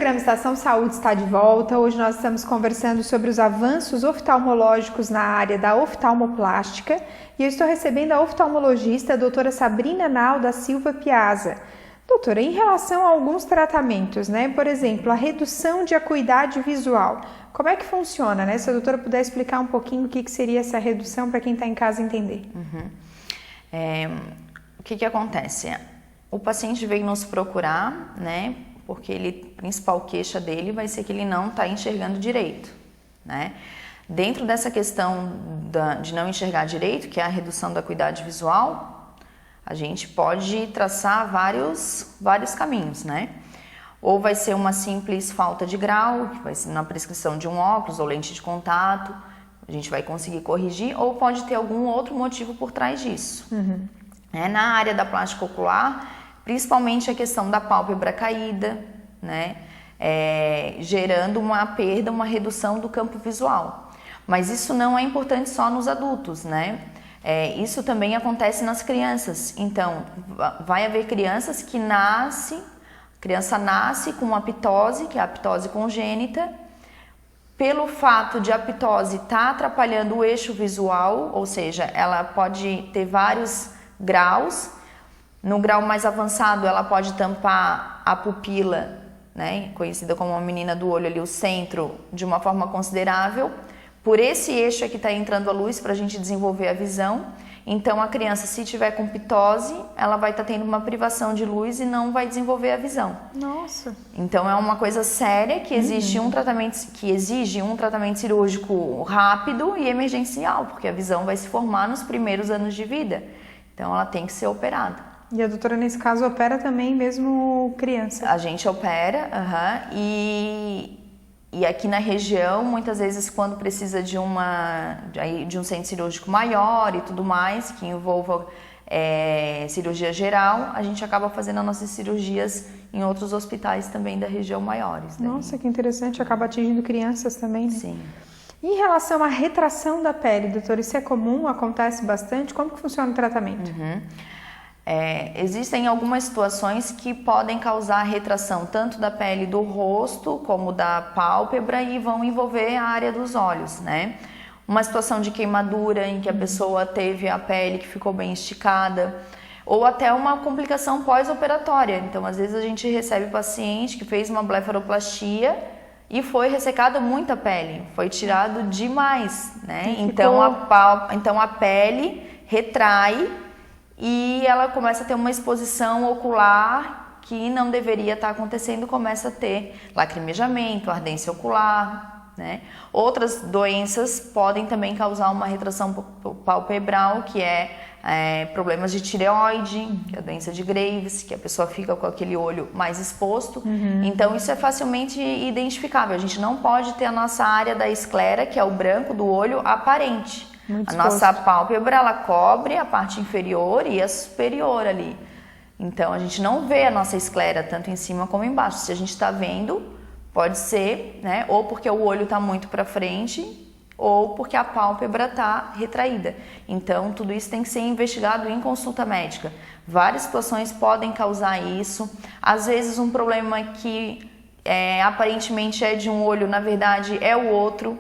programa Estação Saúde está de volta. Hoje nós estamos conversando sobre os avanços oftalmológicos na área da oftalmoplástica e eu estou recebendo a oftalmologista, a doutora Sabrina Nau da Silva Piazza. Doutora, em relação a alguns tratamentos, né? Por exemplo, a redução de acuidade visual. Como é que funciona, né? Se a doutora puder explicar um pouquinho o que seria essa redução para quem está em casa entender. O que acontece? O paciente veio nos procurar, né? Porque a principal queixa dele vai ser que ele não está enxergando direito, né? Dentro dessa questão de não enxergar direito, que é a redução da acuidade visual, a gente pode traçar vários caminhos, né? Ou vai ser uma simples falta de grau, que vai ser na prescrição de um óculos ou lente de contato, a gente vai conseguir corrigir, ou pode ter algum outro motivo por trás disso. Na área da plástica ocular, principalmente a questão da pálpebra caída, né? Gerando uma perda, uma redução do campo visual. Mas isso não é importante só nos adultos, né? Isso também acontece nas crianças. Então, vai haver crianças que a criança nasce com uma ptose, que é a ptose congênita. Pelo fato de a ptose estar atrapalhando o eixo visual, ou seja, ela pode ter vários graus. No grau mais avançado, ela pode tampar a pupila, né, conhecida como a menina do olho ali, o centro, de uma forma considerável. Por esse eixo é que está entrando a luz para a gente desenvolver a visão. Então, a criança, se tiver com ptose, ela vai estar tendo uma privação de luz e não vai desenvolver a visão. Nossa! Então, é uma coisa séria que exige um tratamento cirúrgico rápido e emergencial, porque a visão vai se formar nos primeiros anos de vida. Então, ela tem que ser operada. E a doutora, nesse caso, opera também mesmo criança? A gente opera, e aqui na região, muitas vezes, quando precisa de um centro cirúrgico maior e tudo mais, que envolva cirurgia geral, a gente acaba fazendo as nossas cirurgias em outros hospitais também da região maiores. Né? Nossa, que interessante, acaba atingindo crianças também, né? Sim. E em relação à retração da pele, doutora, isso é comum? Acontece bastante? Como que funciona o tratamento? Existem algumas situações que podem causar retração tanto da pele do rosto como da pálpebra e vão envolver a área dos olhos, né? Uma situação de queimadura em que a pessoa teve a pele que ficou bem esticada, ou até uma complicação pós-operatória. Então, às vezes a gente recebe paciente que fez uma blefaroplastia e foi ressecada muita pele, foi tirado demais, né? Então a pele retrai e ela começa a ter uma exposição ocular que não deveria estar acontecendo, começa a ter lacrimejamento, ardência ocular, né? Outras doenças podem também causar uma retração palpebral, que problemas de tireoide, que é a doença de Graves, que a pessoa fica com aquele olho mais exposto. Então isso é facilmente identificável. A gente não pode ter a nossa área da esclera, que é o branco do olho, aparente. A nossa pálpebra, ela cobre a parte inferior e a superior ali. Então, a gente não vê a nossa esclera tanto em cima como embaixo. Se a gente está vendo, pode ser, né, ou porque o olho está muito para frente, ou porque a pálpebra está retraída. Então, tudo isso tem que ser investigado em consulta médica. Várias situações podem causar isso. Às vezes, um problema que aparentemente é de um olho, na verdade, é o outro.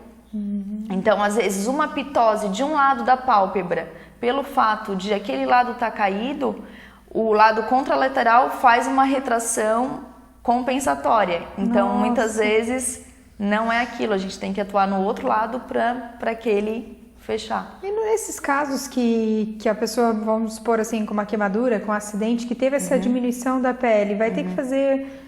Então, às vezes, uma ptose de um lado da pálpebra, pelo fato de aquele lado estar caído, o lado contralateral faz uma retração compensatória. Então, muitas vezes, não é aquilo. A gente tem que atuar no outro lado para aquele fechar. E nesses casos que a pessoa, vamos supor assim, com uma queimadura, com um acidente, que teve essa diminuição da pele, vai ter que fazer...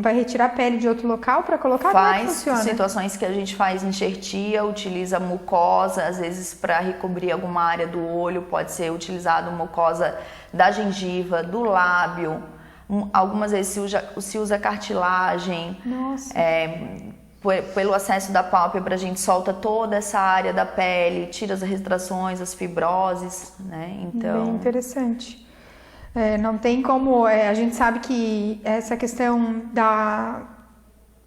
vai retirar a pele de outro local para colocar? Como é que funciona? Situações que a gente faz enxertia, utiliza mucosa, às vezes para recobrir alguma área do olho, pode ser utilizado mucosa da gengiva, do lábio, algumas vezes se usa cartilagem. Nossa. Pelo acesso da pálpebra, a gente solta toda essa área da pele, tira as retrações, as fibroses, né? Então... Bem interessante. Não tem como, a gente sabe que essa questão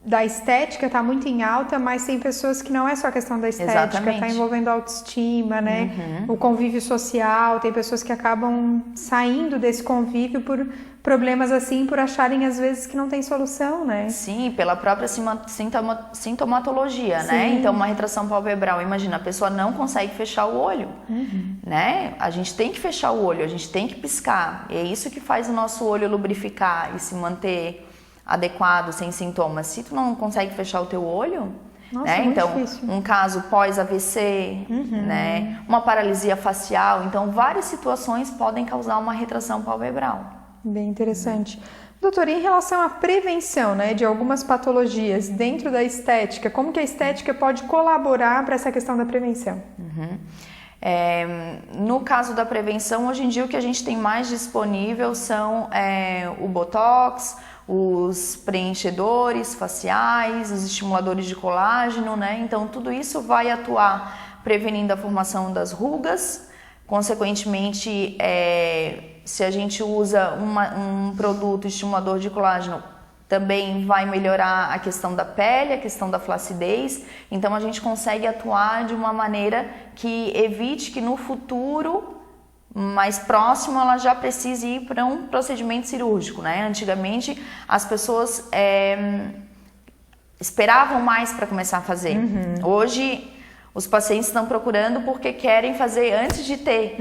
da estética está muito em alta, mas tem pessoas que não é só a questão da estética, está envolvendo a autoestima, né? O convívio social, tem pessoas que acabam saindo desse convívio por problemas assim, por acharem às vezes que não tem solução, né? Sim, pela própria sintomatologia, né? Então, uma retração palpebral, imagina, a pessoa não consegue fechar o olho, né? A gente tem que fechar o olho, a gente tem que piscar, e é isso que faz o nosso olho lubrificar e se manter adequado, sem sintomas. Se tu não consegue fechar o teu olho, nossa, né? Então, difícil. Um caso pós-AVC, né? Uma paralisia facial, então várias situações podem causar uma retração palpebral. Bem interessante. Doutora, em relação à prevenção, né, de algumas patologias dentro da estética, como que a estética pode colaborar para essa questão da prevenção? No caso da prevenção, hoje em dia o que a gente tem mais disponível são o Botox, os preenchedores faciais, os estimuladores de colágeno, né? Então tudo isso vai atuar prevenindo a formação das rugas. Consequentemente, se a gente usa um produto estimulador de colágeno, também vai melhorar a questão da pele, a questão da flacidez. Então a gente consegue atuar de uma maneira que evite que no futuro mais próximo ela já precise ir para um procedimento cirúrgico, né? Antigamente as pessoas esperavam mais para começar a fazer. Hoje os pacientes estão procurando porque querem fazer antes de ter,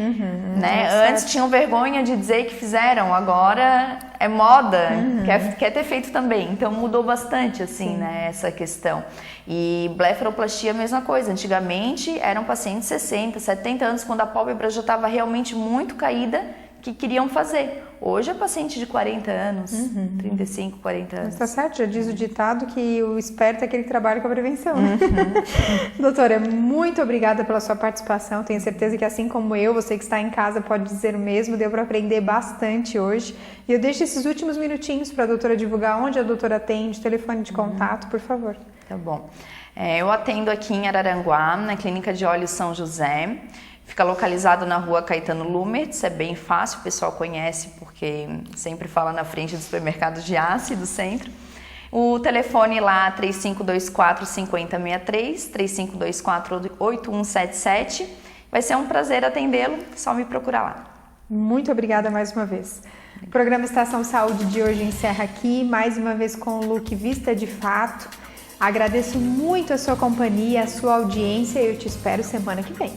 né? Antes tinham vergonha de dizer que fizeram, agora é moda, quer ter feito também. Então mudou bastante assim, né, essa questão. E blefaroplastia, a mesma coisa. Antigamente eram pacientes de 60, 70 anos, quando a pálpebra já estava realmente muito caída, que queriam fazer. Hoje é paciente de 40 anos, 35, 40 anos. Está certo, já diz o ditado que o esperto é aquele que trabalha com a prevenção, né? Doutora, muito obrigada pela sua participação. Tenho certeza que assim como eu, você que está em casa pode dizer o mesmo. Deu para aprender bastante hoje. E eu deixo esses últimos minutinhos para a doutora divulgar onde a doutora atende, telefone de contato, por favor. Tá bom. Eu atendo aqui em Araranguá, na Clínica de Olhos São José. Fica localizado na rua Caetano Lumertz, é bem fácil, o pessoal conhece porque sempre fala na frente do supermercado de Aço do centro. O telefone lá 3524-5063, 3524-8177. Vai ser um prazer atendê-lo, só me procurar lá. Muito obrigada mais uma vez. O programa Estação Saúde de hoje encerra aqui, mais uma vez com o look Vista de Fato. Agradeço muito a sua companhia, a sua audiência e eu te espero semana que vem.